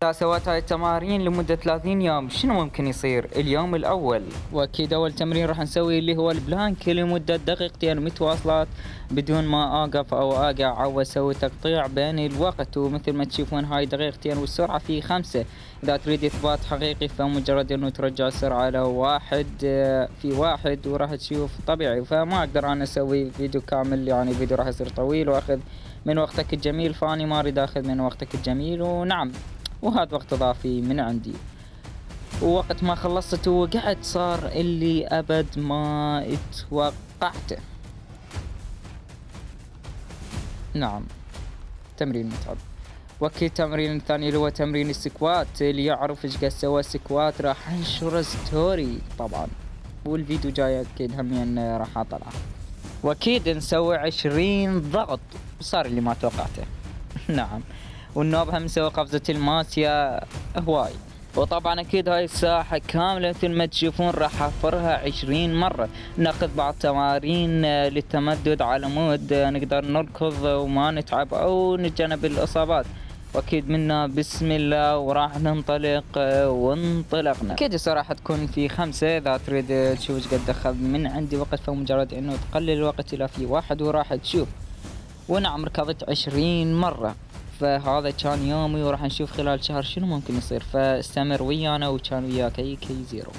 إذا سويت هاي التمارين لمدة 30 يوم شنو ممكن يصير؟ اليوم الأول وأكيد أول تمرين راح نسوي اللي هو البلانك لمدة دقيقتين متواصلات بدون ما أوقف أو أقع أو أسوي تقطيع بين الوقت، ومثل ما تشوفون هاي دقيقتين والسرعة في 5. إذا تريد إثبات حقيقي فمجرد إنه ترجع السرعة لو 1 في 1 وراح تشوف طبيعي. فما أقدر أنا أسوي فيديو كامل، يعني فيديو راح يصير طويل وأخذ من وقتك الجميل، فاني ما أريد أخذ من وقتك الجميل. ونعم، وهذا وقت إضافي من عندي، ووقت ما خلصت وقعت صار اللي أبد ما اتوقعته. نعم، تمرين متعب. وأكيد تمرين ثاني اللي هو تمرين السكوات، اللي يعرف ايش قد سوى سكوات راح انشر ستوري طبعا، والفيديو جاي اكيد همين راح اطلع. واكيد نسوي 20 ضغط، صار اللي ما توقعته. نعم، والنوب هم نسوي قفزة الماسية هواي. وطبعا اكيد هاي الساحة كاملة مثل ما تشوفون راح احفرها 20 مرة. ناخذ بعض تمارين للتمدد على مود نقدر نركض وما نتعب او نتجنب الاصابات. واكيد منا بسم الله وراح ننطلق وانطلقنا. اكيد الصراحة تكون في 5 اذا تريد تشوف ايش قد اخذ من عندي وقت، فمجرد انه تقلل الوقت الى في 1 وراح تشوف. ونعم، ركضت 20 مرة. فهذا كان يومي وراح نشوف خلال شهر شنو ممكن يصير، فاستمر ويانا وكان وياك كي زيرو.